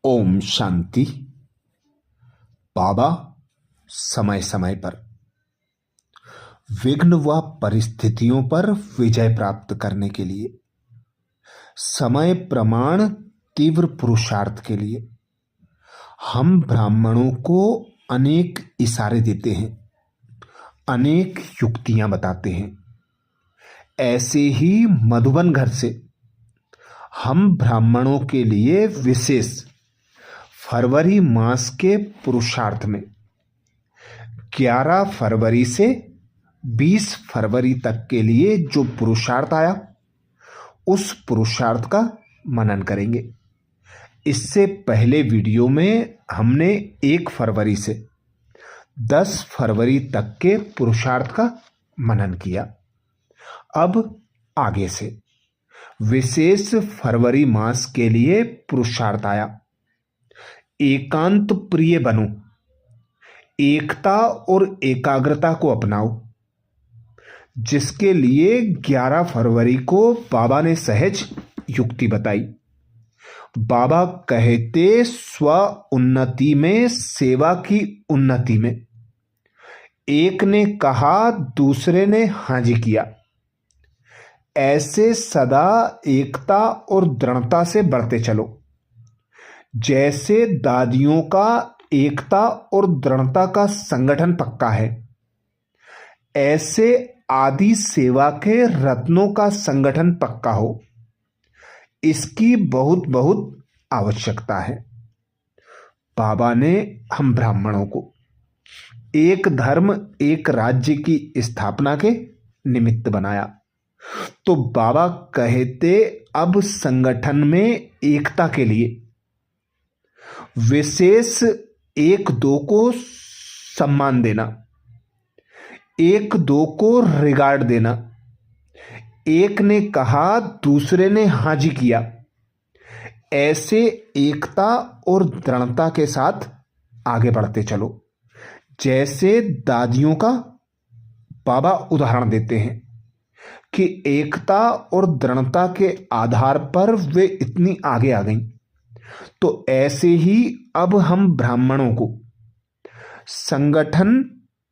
ओम शांति। बाबा समय समय पर विघ्न व परिस्थितियों पर विजय प्राप्त करने के लिए, समय प्रमाण तीव्र पुरुषार्थ के लिए हम ब्राह्मणों को अनेक इशारे देते हैं, अनेक युक्तियां बताते हैं। ऐसे ही मधुबन घर से हम ब्राह्मणों के लिए विशेष फरवरी मास के पुरुषार्थ में 11 फरवरी से 20 फरवरी तक के लिए जो पुरुषार्थ आया, उस पुरुषार्थ का मनन करेंगे। इससे पहले वीडियो में हमने 1 फरवरी से 10 फरवरी तक के पुरुषार्थ का मनन किया। अब आगे से विशेष फरवरी मास के लिए पुरुषार्थ आया, एकांत प्रिय बनो, एकता और एकाग्रता को अपनाओ, जिसके लिए 11 फरवरी को बाबा ने सहज युक्ति बताई। बाबा कहते स्व उन्नति में, सेवा की उन्नति में। एक ने कहा, दूसरे ने हाँ जी किया। ऐसे सदा एकता और दृढ़ता से बढ़ते चलो। जैसे दादियों का एकता और दृढ़ता का संगठन पक्का है, ऐसे आदि सेवा के रत्नों का संगठन पक्का हो, इसकी बहुत बहुत आवश्यकता है। बाबा ने हम ब्राह्मणों को एक धर्म एक राज्य की स्थापना के निमित्त बनाया। तो बाबा कहते अब संगठन में एकता के लिए विशेष 1-2 को सम्मान देना, 1-2 को रिगार्ड देना। एक ने कहा, दूसरे ने हाँ जी किया। ऐसे एकता और दृढ़ता के साथ आगे बढ़ते चलो। जैसे दादियों का बाबा उदाहरण देते हैं कि एकता और दृढ़ता के आधार पर वे इतनी आगे आ गईं, तो ऐसे ही अब हम ब्राह्मणों को संगठन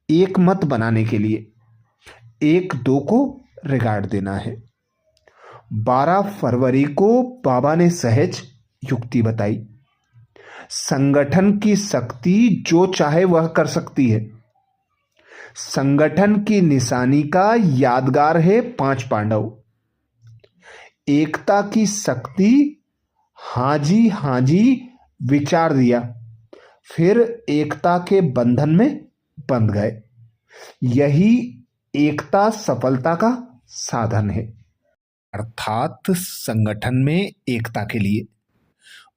एक मत बनाने के लिए 1-2 को रिगार्ड देना है। 12 फरवरी को बाबा ने सहज युक्ति बताई। संगठन की शक्ति जो चाहे वह कर सकती है। संगठन की निशानी का यादगार है 5 पांडव। एकता की शक्ति हाँ जी विचार दिया, फिर एकता के बंधन में बंध गए। यही एकता सफलता का साधन है। अर्थात संगठन में एकता के लिए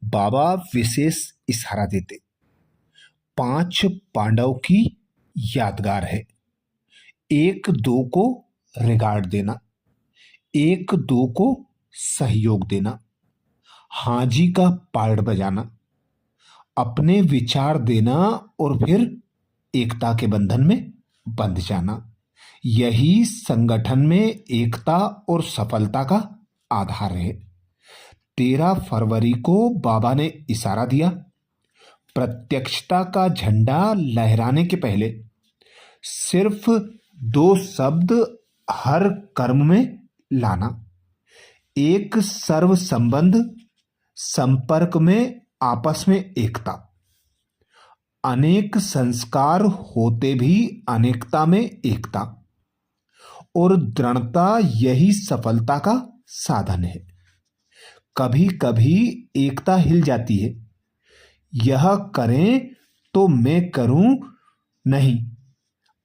बाबा विशेष इशारा देते। 5 पांडव की यादगार है। 1-2 को रिगार्ड देना, 1-2 को सहयोग देना, हाँ जी का पार्ट बजाना, अपने विचार देना और फिर एकता के बंधन में बंध जाना। यही संगठन में एकता और सफलता का आधार है। 13 फरवरी को बाबा ने इशारा दिया, प्रत्यक्षता का झंडा लहराने के पहले सिर्फ 2 शब्द हर कर्म में लाना। एक सर्व संबंध, संपर्क में आपस में एकता। अनेक संस्कार होते भी अनेकता में एकता और दृढ़ता, यही सफलता का साधन है। कभी कभी एकता हिल जाती है, यह करें तो मैं करूं नहीं।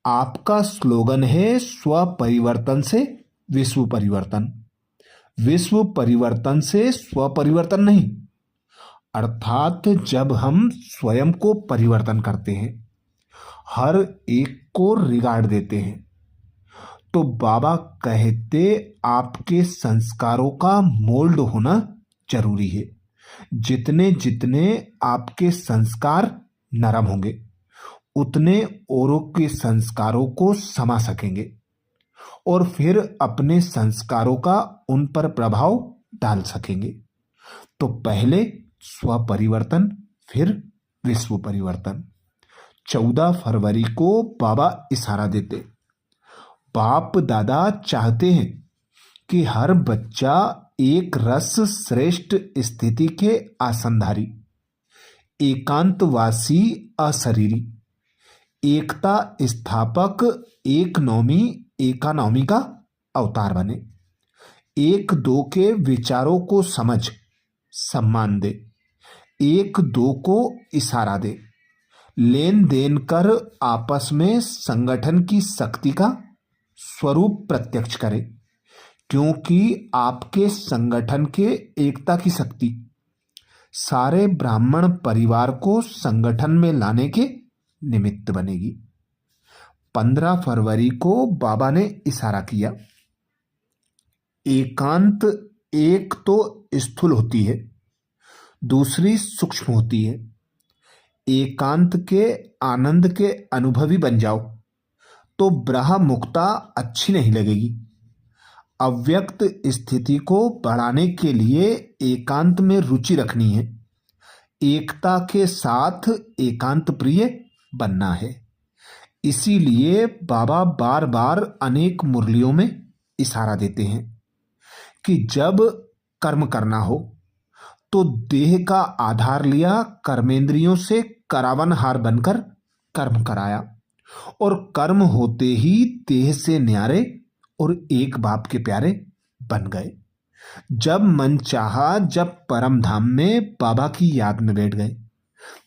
आपका स्लोगन है स्व परिवर्तन से विश्व परिवर्तन, विश्व परिवर्तन से स्व परिवर्तन नहीं। अर्थात जब हम स्वयं को परिवर्तन करते हैं, हर एक को रिगार्ड देते हैं, तो बाबा कहते आपके संस्कारों का मोल्ड होना जरूरी है। जितने जितने आपके संस्कार नरम होंगे, उतने औरों के संस्कारों को समा सकेंगे और फिर अपने संस्कारों का उन पर प्रभाव डाल सकेंगे। तो पहले स्व परिवर्तन, फिर विश्व परिवर्तन। 14 फरवरी को बाबा इशारा देते, बाप दादा चाहते हैं कि हर बच्चा एक रस श्रेष्ठ स्थिति के आसनधारी, एकांतवासी, अशरीरी, एकता स्थापक, एकानॉमी का अवतार बने। एक दो के विचारों को समझ सम्मान दे, एक दो को इशारा दे, लेन देन कर आपस में संगठन की शक्ति का स्वरूप प्रत्यक्ष करे, क्योंकि आपके संगठन के एकता की शक्ति सारे ब्राह्मण परिवार को संगठन में लाने के निमित्त बनेगी। 15 फरवरी को बाबा ने इशारा किया, एकांत एक तो स्थूल होती है, दूसरी सूक्ष्म होती है। एकांत के आनंद के अनुभवी बन जाओ तो ब्रह्म मुक्ता अच्छी नहीं लगेगी। अव्यक्त स्थिति को बढ़ाने के लिए एकांत में रुचि रखनी है, एकता के साथ एकांत प्रिय बनना है। इसीलिए बाबा बार बार अनेक मुरलियों में इशारा देते हैं कि जब कर्म करना हो तो देह का आधार लिया, कर्मेंद्रियों से करावनहार बनकर कर्म कराया, और कर्म होते ही देह से न्यारे और एक बाप के प्यारे बन गए। जब मन चाहा, जब परम धाम में बाबा की याद में बैठ गए,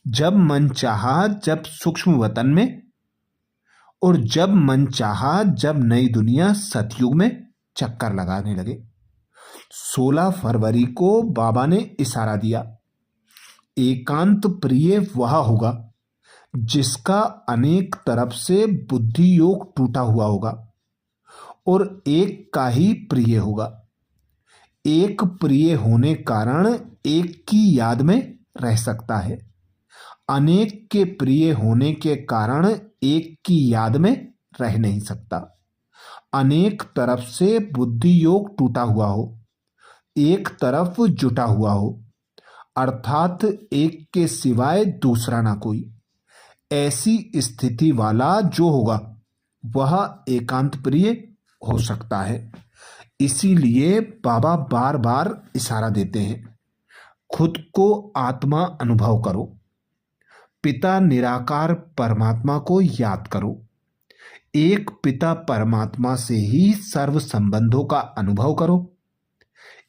जब मन चाहा, जब सूक्ष्म वतन में, और जब मन चाहा, जब नई दुनिया सतयुग में चक्कर लगाने लगे। 16 फरवरी को बाबा ने इशारा दिया, एकांत प्रिय वह होगा जिसका अनेक तरफ से बुद्धि योग टूटा हुआ होगा और एक का ही प्रिय होगा। एक प्रिय होने कारण एक की याद में रह सकता है, अनेक के प्रिय होने के कारण एक की याद में रह नहीं सकता। अनेक तरफ से बुद्धि योग टूटा हुआ हो, एक तरफ जुटा हुआ हो, अर्थात एक के सिवाय दूसरा ना कोई, ऐसी स्थिति वाला जो होगा वह एकांत प्रिय हो सकता है। इसीलिए बाबा बार बार इशारा देते हैं, खुद को आत्मा अनुभव करो, पिता निराकार परमात्मा को याद करो। एक पिता परमात्मा से ही सर्व संबंधों का अनुभव करो,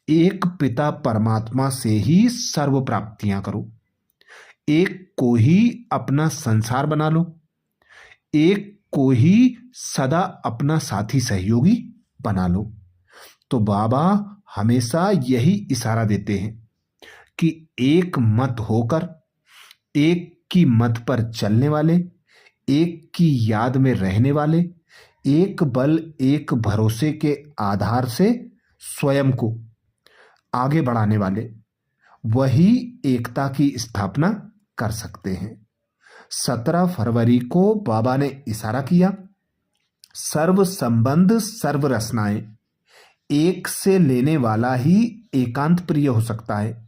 एक पिता परमात्मा से ही सर्व प्राप्तियां करो। एक को ही अपना संसार बना लो, एक को ही सदा अपना साथी सहयोगी बना लो। तो बाबा हमेशा यही इशारा देते हैं कि एक मत होकर, एक की मत पर चलने वाले, एक की याद में रहने वाले, एक बल एक भरोसे के आधार से स्वयं को आगे बढ़ाने वाले, वही एकता की स्थापना कर सकते हैं। 17 फरवरी को बाबा ने इशारा किया, सर्व संबंध सर्व रचनाएं, एक से लेने वाला ही एकांत प्रिय हो सकता है।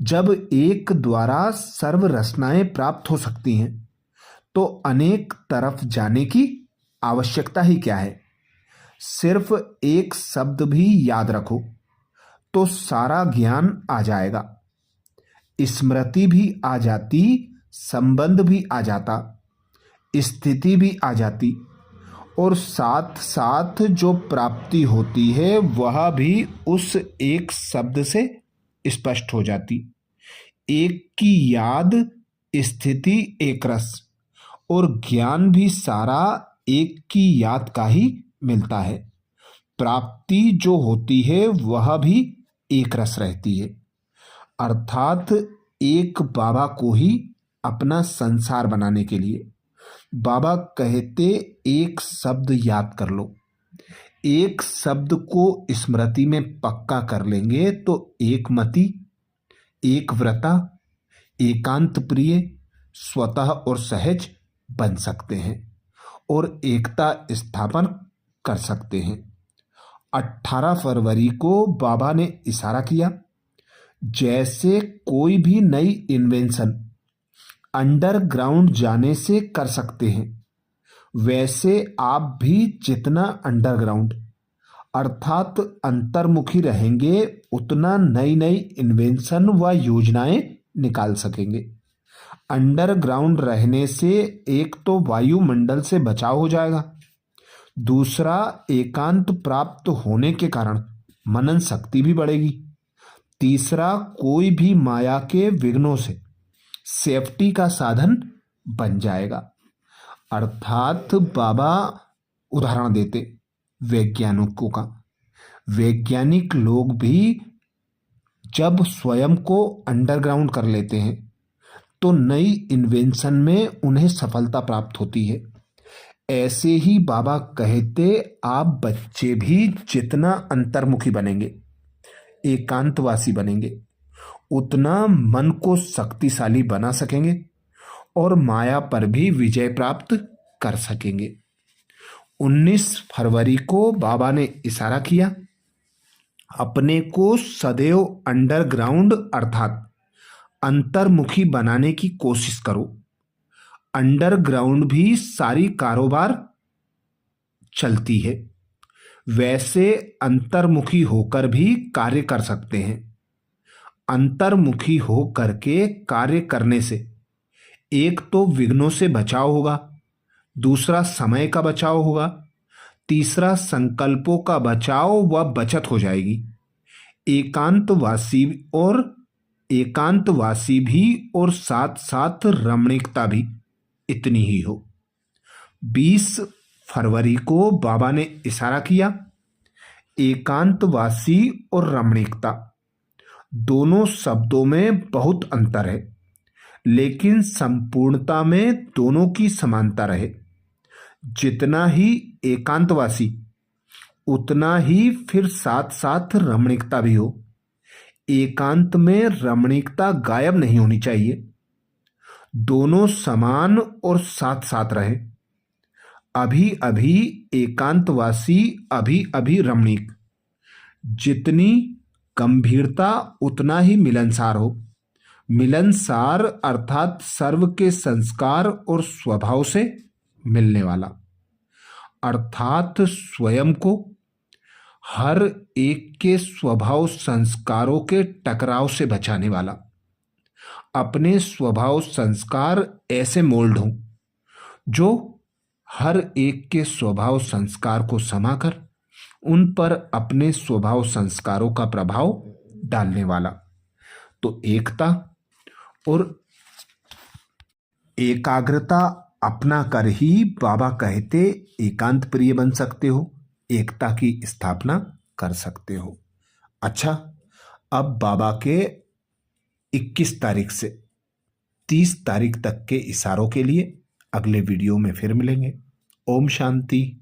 जब एक द्वारा सर्व रचनाएं प्राप्त हो सकती हैं तो अनेक तरफ जाने की आवश्यकता ही क्या है। सिर्फ एक शब्द भी याद रखो तो सारा ज्ञान आ जाएगा, स्मृति भी आ जाती, संबंध भी आ जाता, स्थिति भी आ जाती, और साथ साथ जो प्राप्ति होती है वह भी उस एक शब्द से स्पष्ट हो जाती। एक की याद, स्थिति एक रस, और ज्ञान भी सारा एक की याद का ही मिलता है। प्राप्ति जो होती है वह भी एक रस रहती है, अर्थात एक बाबा को ही अपना संसार बनाने के लिए बाबा कहते एक शब्द याद कर लो। एक शब्द को स्मृति में पक्का कर लेंगे तो एक मति, एक व्रता, एकांत प्रिय, स्वतः और सहज बन सकते हैं और एकता स्थापन कर सकते हैं। 18 फरवरी को बाबा ने इशारा किया, जैसे कोई भी नई इन्वेंशन अंडरग्राउंड जाने से कर सकते हैं, वैसे आप भी जितना अंडरग्राउंड अर्थात अंतर्मुखी रहेंगे उतना नई नई इन्वेंशन व योजनाएं निकाल सकेंगे। अंडरग्राउंड रहने से एक तो वायुमंडल से बचाव हो जाएगा, दूसरा एकांत प्राप्त होने के कारण मनन शक्ति भी बढ़ेगी, तीसरा कोई भी माया के विघ्नों से सेफ्टी का साधन बन जाएगा। अर्थात बाबा उदाहरण देते वैज्ञानिकों का। वैज्ञानिक लोग भी जब स्वयं को अंडरग्राउंड कर लेते हैं तो नई इन्वेंशन में उन्हें सफलता प्राप्त होती है। ऐसे ही बाबा कहते आप बच्चे भी जितना अंतर्मुखी बनेंगे, एकांतवासी बनेंगे, उतना मन को शक्तिशाली बना सकेंगे और माया पर भी विजय प्राप्त कर सकेंगे। 19 फरवरी को बाबा ने इशारा किया, अपने को सदैव अंडरग्राउंड अर्थात अंतर्मुखी बनाने की कोशिश करो। अंडरग्राउंड भी सारी कारोबार चलती है, वैसे अंतर्मुखी होकर भी कार्य कर सकते हैं। अंतर्मुखी हो करके कार्य करने से एक तो विघ्नों से बचाव होगा, दूसरा समय का बचाव होगा, तीसरा संकल्पों का बचाव व बचत हो जाएगी। एकांतवासी भी और साथ साथ रमणीकता भी इतनी ही हो। 20 फरवरी को बाबा ने इशारा किया, एकांतवासी और रमणीकता दोनों शब्दों में बहुत अंतर है, लेकिन संपूर्णता में दोनों की समानता रहे। जितना ही एकांतवासी उतना ही फिर साथ साथ रमणीकता भी हो। एकांत में रमणीकता गायब नहीं होनी चाहिए, दोनों समान और साथ साथ रहे। अभी अभी एकांतवासी, अभी अभी रमणीक। जितनी गंभीरता उतना ही मिलनसार हो। मिलनसार अर्थात सर्व के संस्कार और स्वभाव से मिलने वाला, अर्थात स्वयं को हर एक के स्वभाव संस्कारों के टकराव से बचाने वाला। अपने स्वभाव संस्कार ऐसे मोल्ड हों जो हर एक के स्वभाव संस्कार को समाकर उन पर अपने स्वभाव संस्कारों का प्रभाव डालने वाला। तो एकता और एकाग्रता अपना कर ही बाबा कहते एकांत प्रिय बन सकते हो, एकता की स्थापना कर सकते हो। अच्छा, अब बाबा के 21 तारीख से 30 तारीख तक के इशारों के लिए अगले वीडियो में फिर मिलेंगे। ओम शांति।